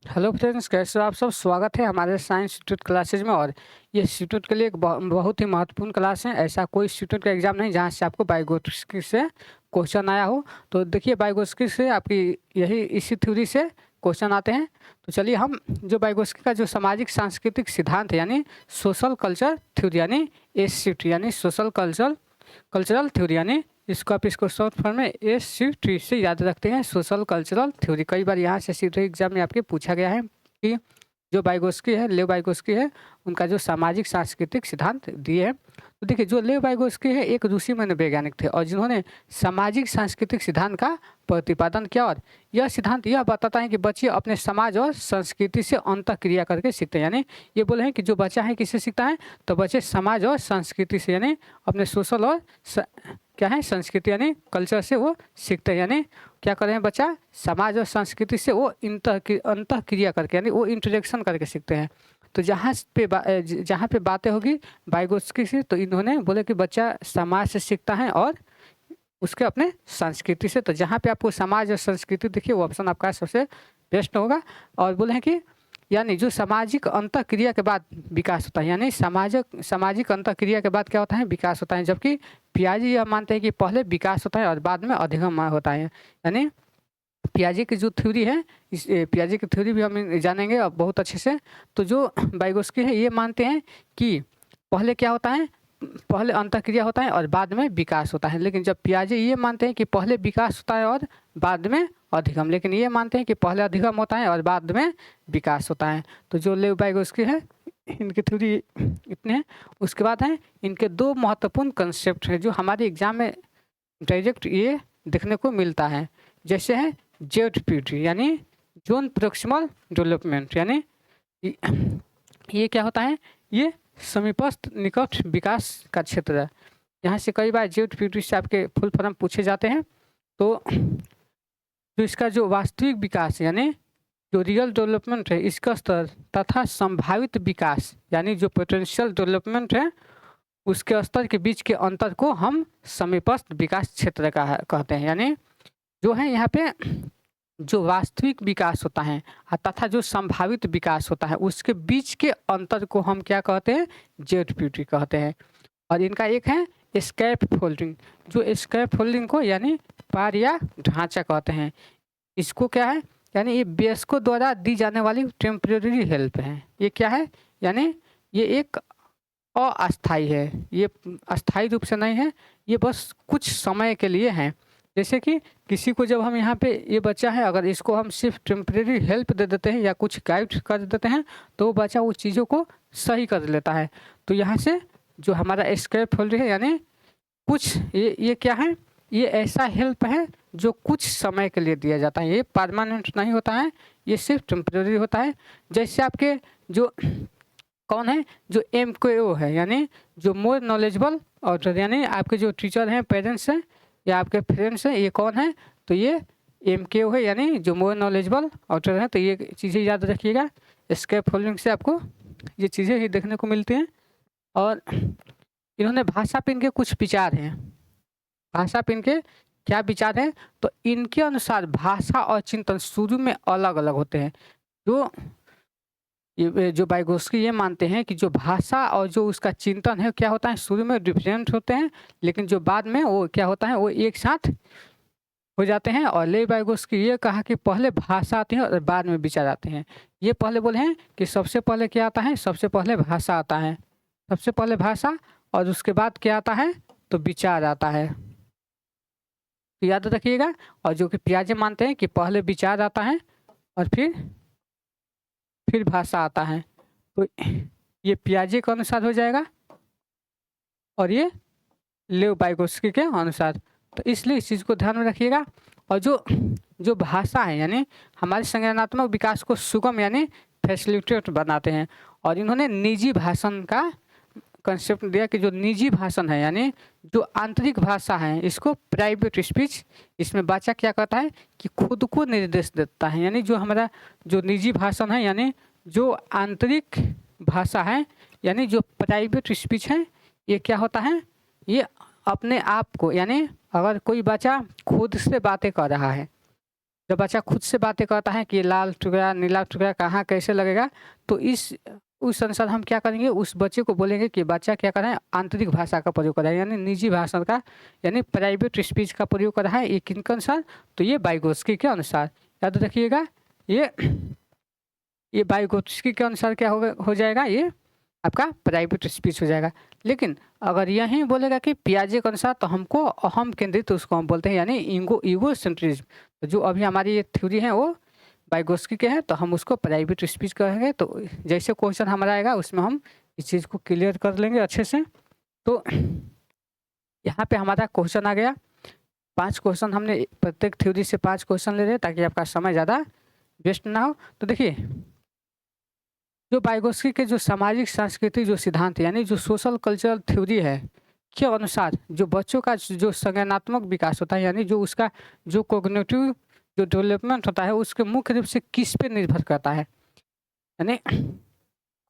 Hello friends, कैसे हो आप सब। स्वागत है हमारे साइंस इंस्टीट्यूट क्लासेज में। और ये इंस्टीट्यूट के लिए एक बहुत ही महत्वपूर्ण क्लास है। ऐसा कोई इंस्टीट्यूट का एग्जाम नहीं जहाँ से आपको बायोगोस्की से क्वेश्चन आया हो। तो देखिए, बायोगोस्की से आपकी यही इसी थ्योरी से क्वेश्चन आते हैं। तो चलिए, हम जो बायोगोस्की का जो सामाजिक सांस्कृतिक सिद्धांत है यानी सोशल कल्चर थ्योरी यानी SCT यानी सोशल कल्चरल थ्योरी यानी इसको आप इसको शॉर्ट फॉर्म में SCT से याद रखते हैं, सोशल कल्चरल थ्योरी। कई बार यहाँ से सीधे एग्जाम में आपके पूछा गया है कि जो बाइगोस्की है, लेव बाइगोस्की है, उनका जो सामाजिक सांस्कृतिक सिद्धांत दिए हैं। तो देखिए, जो लेव बाइगोस्की है एक रूसी मनोवैज्ञानिक थे और जिन्होंने सामाजिक सांस्कृतिक सिद्धांत का प्रतिपादन किया। और यह सिद्धांत यह बताता है कि बच्चे अपने समाज और संस्कृति से अंतःक्रिया करके सीखते हैं। यानी ये बोले हैं कि जो बच्चा है किससे सीखता है, तो बच्चे समाज और संस्कृति से यानी अपने सोशल और क्या है संस्कृति यानी कल्चर से वो सीखते हैं। यानी क्या कर रहे हैं, बच्चा समाज और संस्कृति से वो अंतःक्रिया करके यानी वो इंटरेक्शन करके सीखते हैं। तो जहाँ पे बातें होगी बाइगोस्की से, तो इन्होंने बोले कि बच्चा समाज से सीखता है और उसके अपने संस्कृति से। तो जहाँ पे आपको समाज और संस्कृति देखिए, वो ऑप्शन आपका सबसे बेस्ट होगा। और बोले हैं कि यानी जो सामाजिक अंतःक्रिया के बाद विकास होता है, यानी सामाजिक अंतःक्रिया के बाद क्या होता है, विकास होता है। जबकि पियाजे यह मानते हैं कि पहले विकास होता है और बाद में अधिगम होता है। यानी पियाजे की जो थ्योरी है, इस पियाजे की थ्योरी भी हम जानेंगे अब बहुत अच्छे से। तो जो बाइगोस्की है ये मानते हैं कि पहले क्या होता है, पहले अंतःक्रिया होता है और बाद में विकास होता है। लेकिन जब पियाजे ये मानते हैं कि पहले विकास होता है और बाद में अधिगम, लेकिन ये मानते हैं कि पहले अधिगम होता है और बाद में विकास होता है। तो जो लेव बाइगोस्की है इनकी थ्योरी इतने हैं। उसके बाद है इनके दो महत्वपूर्ण कंसेप्ट हैं जो हमारे एग्जाम में डायरेक्ट ये देखने को मिलता है। जैसे है ZPT यानी जोन प्रोक्सिमल डेवलपमेंट, यानी ये क्या होता है, ये समीपस्थ निकट विकास का क्षेत्र है। यहाँ से कई बार ZPT से आपके फुल फॉर्म पूछे जाते हैं। तो जो इसका जो वास्तविक विकास यानी जो रियल डेवलपमेंट है, इसका स्तर तथा संभावित विकास यानी जो पोटेंशियल डेवलपमेंट है उसके स्तर के बीच के अंतर को हम समीपस्थ विकास क्षेत्र का कहते हैं। यानी जो है यहाँ पे जो वास्तविक विकास होता है तथा जो संभावित विकास होता है उसके बीच के अंतर को हम क्या कहते हैं, ZPT कहते हैं। और इनका एक है स्कैप फोल्डिंग, जो स्कैप फोल्डिंग को यानी पार या ढांचा कहते हैं। इसको क्या है, यानी ये बेस्को द्वारा दी जाने वाली टेम्परेरी हेल्प है। ये क्या है, यानी ये एक अस्थाई है, ये अस्थाई रूप से नहीं है, ये बस कुछ समय के लिए है। जैसे कि किसी को जब हम यहाँ पे ये बच्चा है, अगर इसको हम सिर्फ टेम्परेरी हेल्प दे देते हैं या कुछ गाइड कर देते हैं तो वो बच्चा उस चीज़ों को सही कर लेता है। तो यहाँ से जो हमारा स्कैप फोल्ड है यानी कुछ ये क्या है, ये ऐसा हेल्प है जो कुछ समय के लिए दिया जाता है। ये परमानेंट नहीं होता है, ये सिर्फ टेम्परेरी होता है। जैसे आपके जो कौन है, जो MKO है यानी जो मोर नॉलेजेबल ऑडिटर, यानी आपके जो टीचर हैं, पेरेंट्स हैं या आपके फ्रेंड्स हैं, ये कौन है, तो ये MKO है यानी जो मोर नॉलेजेबल ऑडिटर है। तो ये चीज़ें याद रखिएगा, स्कैप फोल्डिंग से आपको ये चीज़ें ही देखने को मिलती हैं। और इन्होंने भाषा पे इनके कुछ विचार हैं। भाषा पे इनके क्या विचार हैं, तो इनके अनुसार भाषा और चिंतन शुरू में अलग अलग होते हैं। जो बाइगोस्की ये मानते हैं कि जो भाषा और जो उसका चिंतन है क्या होता है, शुरू में डिफरेंट होते हैं, लेकिन जो बाद में वो क्या होता है, वो एक साथ हो जाते हैं। और ले बाइगोस्की ये कहा कि पहले भाषा आती है और बाद में विचार आते हैं। ये पहले बोले हैं कि सबसे पहले क्या आता है, सबसे पहले भाषा आता है, सबसे पहले भाषा और उसके बाद क्या आता है, तो विचार आता है। तो याद रखिएगा। और जो कि पियाजे मानते हैं कि पहले विचार आता है और फिर भाषा आता है। तो ये पियाजे के अनुसार हो जाएगा और ये लेव बाइगोस्की के अनुसार। तो इसलिए इस चीज़ को ध्यान में रखिएगा। और जो भाषा है यानी हमारे संज्ञानात्मक विकास को सुगम यानी फैसिलिटेट बनाते हैं। और इन्होंने निजी भाषण का कंसेप्ट दिया कि जो निजी भाषण है यानी जो आंतरिक भाषा है, इसको प्राइवेट स्पीच, इसमें बच्चा क्या करता है कि खुद को निर्देश देता है। यानी जो हमारा जो निजी भाषण है यानी जो आंतरिक भाषा है यानी जो प्राइवेट स्पीच है, ये क्या होता है, ये अपने आप को, यानी अगर कोई बच्चा खुद से बातें कर रहा है जब बच्चा खुद से बातें करता है कि लाल टुकड़ा, नीला टुकड़ा कहाँ कैसे लगेगा, तो इस उस अनुसार हम क्या करेंगे, उस बच्चे को बोलेंगे कि बच्चा क्या कर रहा है, आंतरिक भाषा का प्रयोग कर रहा है, यानी निजी भाषा का, यानी प्राइवेट स्पीच का प्रयोग कर रहा है। ये किनके अनुसार? तो ये वाइगोत्स्की के अनुसार। याद रखिएगा, ये ये वाइगोत्स्की के अनुसार क्या हो जाएगा, ये आपका प्राइवेट स्पीच हो जाएगा। लेकिन अगर यही बोलेगा कि पियाजे के अनुसार, तो हमको अहम केंद्रित उसको हम बोलते हैं, यानी ईगो सेंट्रिज्म। तो जो अभी हमारी ये थ्योरी है वो वाइगोत्स्की के है, तो हम उसको प्राइवेट स्पीच कहेंगे। तो जैसे क्वेश्चन हमारा आएगा उसमें हम इस चीज़ को क्लियर कर लेंगे अच्छे से। तो यहाँ पे हमारा क्वेश्चन आ गया 5 क्वेश्चन, हमने प्रत्येक थ्योरी से 5 क्वेश्चन ले रहे हैं ताकि आपका समय ज़्यादा वेस्ट ना हो। तो देखिए, जो वाइगोत्स्की के जो सामाजिक सांस्कृतिक जो सिद्धांत यानी जो सोशल कल्चरल थ्योरी है के अनुसार, जो बच्चों का जो संज्ञानात्मक विकास होता है, यानी जो उसका जो कॉग्निटिव जो डेवलपमेंट होता है, उसके मुख्य रूप से किस पे निर्भर करता है। यानी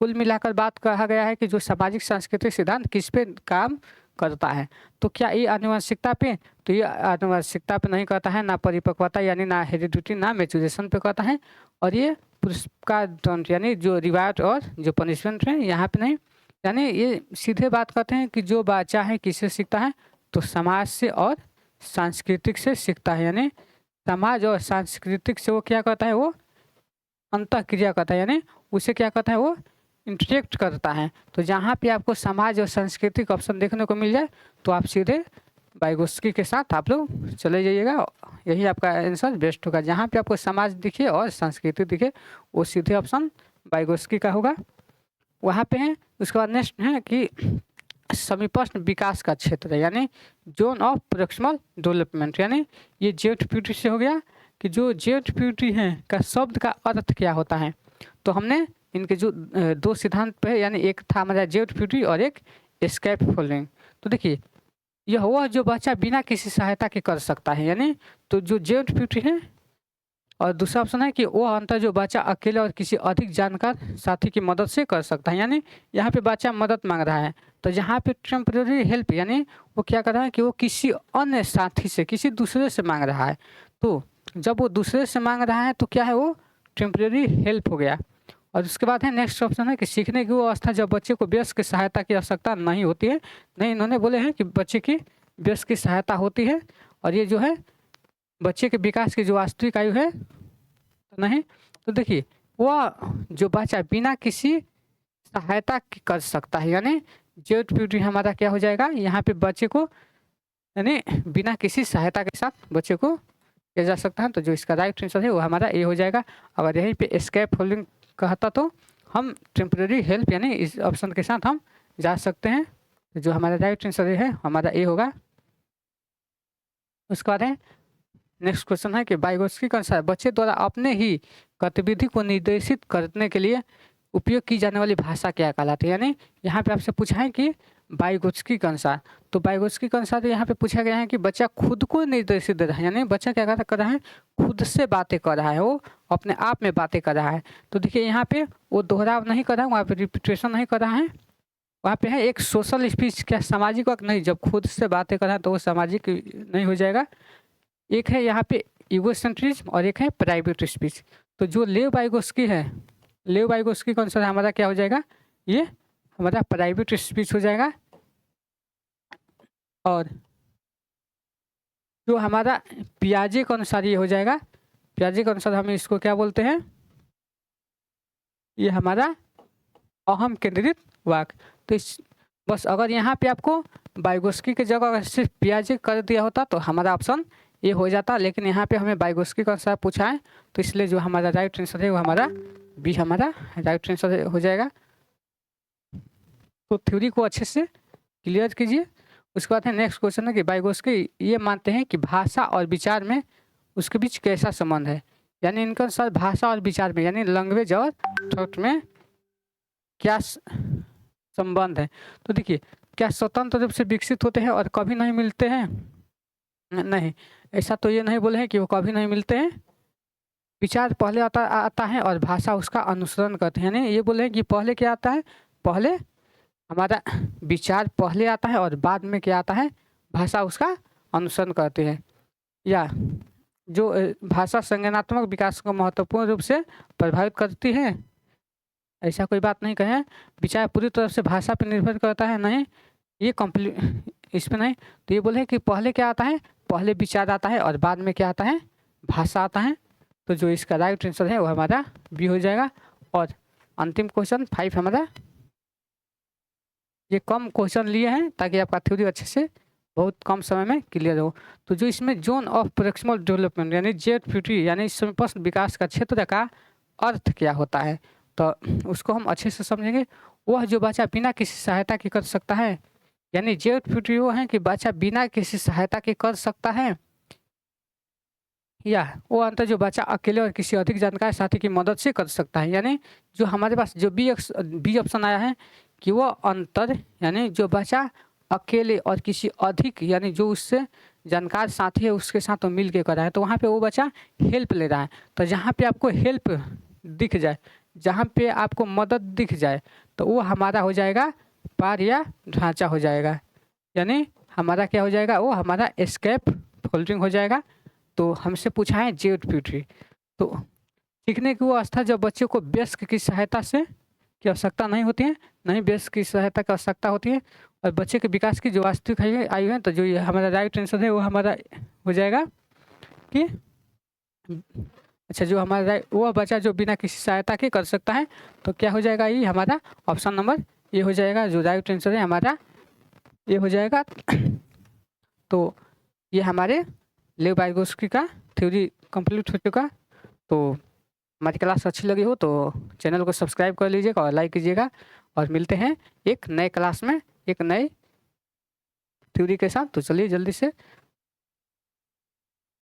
कुल मिलाकर बात कहा गया है कि जो सामाजिक सांस्कृतिक सिद्धांत किस पे काम करता है। तो क्या ये आनुवंशिकता पे? तो ये आनुवंशिकता पे नहीं करता है, ना परिपक्वता यानी ना हेरिडिटी, ना मैच्योरेशन पे करता है। और ये पुरस्कार दंड यानी जो रिवार्ड और जो पनिशमेंट है यहाँ पे नहीं। यानी ये सीधे बात करते हैं कि जो बच्चा है किससे सीखता है, तो समाज से और सांस्कृतिक से सीखता है। यानी समाज और सांस्कृतिक से वो क्या करता है, वो अंतःक्रिया करता है, यानी उसे क्या करता है, वो इंटरेक्ट करता है। तो जहाँ पे आपको समाज और सांस्कृतिक ऑप्शन देखने को मिल जाए, तो आप सीधे वाइगोत्स्की के साथ आप लोग चले जाइएगा, यही आपका आंसर बेस्ट होगा। जहाँ पे आपको समाज दिखे और संस्कृति दिखे, वो सीधे ऑप्शन वाइगोत्स्की का होगा, वहाँ पे है। उसके बाद नेक्स्ट है कि समीपस्थ विकास का क्षेत्र है, यानी जोन ऑफ प्रोक्सिमल डेवलपमेंट, यानी ये जेड से हो गया कि जो जेड है का शब्द का अर्थ क्या होता है। तो हमने इनके जो 2 सिद्धांत पे है, यानी एक था हमारा जेड और एक स्कैप फोल्डिंग। तो देखिए, यह वह जो बच्चा बिना किसी सहायता के कर सकता है, यानी तो जो जेड है। और दूसरा ऑप्शन है कि वो अंतर जो बच्चा अकेले और किसी अधिक जानकार साथी की मदद से कर सकता है, यानी यहाँ पे बच्चा मदद मांग रहा है। तो जहाँ पे टेम्परेरी हेल्प, यानी वो क्या कर रहा है कि वो किसी अन्य साथी से, किसी दूसरे से मांग रहा है। तो जब वो दूसरे से मांग रहा है तो क्या है, वो टेम्परेरी हेल्प हो गया। और उसके बाद है नेक्स्ट ऑप्शन है कि सीखने की वो अवस्था जब बच्चे को वयस्क की सहायता की आवश्यकता नहीं होती है। नहीं, इन्होंने बोले हैं कि बच्चे की वयस्क की सहायता होती है, और ये जो है बच्चे के विकास की जो वास्तविक आयु है तो नहीं। तो देखिए, वह जो बच्चा बिना किसी सहायता के कर सकता है, यानी जेड हमारा क्या हो जाएगा, यहाँ पे बच्चे को यानी बिना किसी सहायता के साथ बच्चे को किया जा सकता है। तो जो इसका राइट आंसर है वो हमारा ए हो जाएगा। अगर यहीं पे एस्केप होल्डिंग कहता तो हम टेम्परेरी हेल्प यानी इस ऑप्शन के साथ हम जा सकते हैं। तो जो हमारा राइट आंसर है हमारा ए होगा। उसके बाद है नेक्स्ट क्वेश्चन है कि वाइगोत्स्की के अनुसार बच्चे द्वारा अपने ही गतिविधि को निर्देशित करने के लिए उपयोग की जाने वाली भाषा क्या कहलाती है। यानी यहाँ पे आपसे पूछा है कि वाइगोत्स्की के अनुसार, तो वाइगोत्स्की के अनुसार यहाँ पे पूछा गया है कि बच्चा खुद को निर्देशित दे रहा है, यानी बच्चा क्या कर रहा है, खुद से बातें कर रहा है, वो अपने आप में बातें कर रहा है। तो देखिए यहाँ पे वो दोहराव नहीं कर रहा है, वहाँ पे रिपीटेशन नहीं कर रहा है, वहाँ पे है एक सोशल स्पीच, क्या सामाजिक वाक्य नहीं, जब खुद से बातें कर रहा है तो वो सामाजिक नहीं हो जाएगा। एक है यहाँ पे इगोसेंट्रिज्म और एक है प्राइवेट स्पीच। तो जो लेव वाइगोत्स्की है, लेव वाइगोत्स्की के अनुसार हमारा क्या हो जाएगा, ये हमारा प्राइवेट स्पीच हो जाएगा। और जो हमारा पियाजे के अनुसार ये हो जाएगा, पियाजे के अनुसार हम इसको क्या बोलते हैं, ये हमारा अहम केंद्रित वाक्य। तो इस बस अगर यहाँ पे आपको वाइगोत्स्की की जगह अगर सिर्फ पियाजे कर दिया होता तो हमारा ऑप्शन ये हो जाता, लेकिन यहाँ पे हमें वाइगोत्स्की का अनुसार पूछा है, तो इसलिए जो हमारा राइट आंसर है वो हमारा बी हमारा राइट आंसर हो जाएगा। तो थ्योरी को अच्छे से क्लियर कीजिए। उसके बाद है नेक्स्ट क्वेश्चन है कि वाइगोत्स्की ये मानते हैं कि भाषा और विचार में उसके बीच कैसा संबंध है। यानी इनके अनुसार भाषा और विचार में यानी लैंग्वेज और थॉट में क्या संबंध है। तो देखिए, क्या स्वतंत्र रूप से विकसित होते हैं और कभी नहीं मिलते हैं, नहीं, ऐसा तो ये नहीं बोले हैं कि वो कभी नहीं मिलते हैं। विचार पहले आता है और भाषा उसका अनुसरण करते हैं, यानी ये बोले हैं कि पहले क्या आता है, पहले हमारा विचार पहले आता है और बाद में क्या आता है, भाषा उसका अनुसरण करते हैं। या जो भाषा संज्ञानात्मक विकास को महत्वपूर्ण रूप से प्रभावित करती है? ऐसा कोई बात नहीं कहें। विचार पूरी तरह से भाषा पर निर्भर करता है, नहीं, ये इसमें नहीं। तो ये बोले कि पहले क्या आता है, पहले विचार आता है और बाद में क्या आता है, भाषा आता है। तो जो इसका राइट आंसर है वो हमारा बी हो जाएगा। और अंतिम क्वेश्चन 5 हमारा, ये कम क्वेश्चन लिए हैं ताकि आपका थ्योरी अच्छे से बहुत कम समय में क्लियर हो। तो जो इसमें जोन ऑफ प्रोक्सिमल डेवलपमेंट यानी JFPT यानी समीपस्थ विकास का क्षेत्र का अर्थ क्या होता है, तो उसको हम अच्छे से समझेंगे। वह जो बच्चा बिना किसी सहायता के कर सकता है, यानी JFPT वो है कि बच्चा बिना किसी सहायता के कर सकता है, या वो अंतर जो बच्चा अकेले और किसी अधिक जानकार साथी की मदद से कर सकता है। यानी जो हमारे पास जो बी ऑप्शन आया है कि वो अंतर यानी जो बच्चा अकेले और किसी अधिक यानी जो उससे जानकार साथी है उसके साथ तो मिल के कर रहा है, तो वहाँ पे वो बच्चा हेल्प ले रहा है। तो जहाँ पे आपको हेल्प दिख जाए, जहाँ पे आपको मदद दिख जाए, तो वो हमारा हो जाएगा पार या ढांचा हो जाएगा। यानी हमारा क्या हो जाएगा, वो हमारा एस्केप फोल्डिंग हो जाएगा। तो हमसे पूछा है JFPT, तो सीखने की वो अवस्था जब बच्चे को वयस्क की सहायता से की आवश्यकता नहीं होती है, नहीं वयस्क की सहायता की आवश्यकता होती है, और बच्चे के विकास की जो वास्तविक आयु है, तो जो ये हमारा राइट आंसर है वो हमारा हो जाएगा कि अच्छा, जो हमारा वो बच्चा जो बिना किसी सहायता के कर सकता है, तो क्या हो जाएगा, ये हमारा ऑप्शन नंबर ये हो जाएगा। जो राइट आंसर है हमारा ये हो जाएगा। तो ये हमारे लेव वाइगोत्स्की का थ्योरी कंप्लीट हो चुका। तो हमारी क्लास अच्छी लगी हो तो चैनल को सब्सक्राइब कर लीजिएगा और लाइक कीजिएगा, और मिलते हैं एक नए क्लास में एक नए थ्योरी के साथ। तो चलिए जल्दी से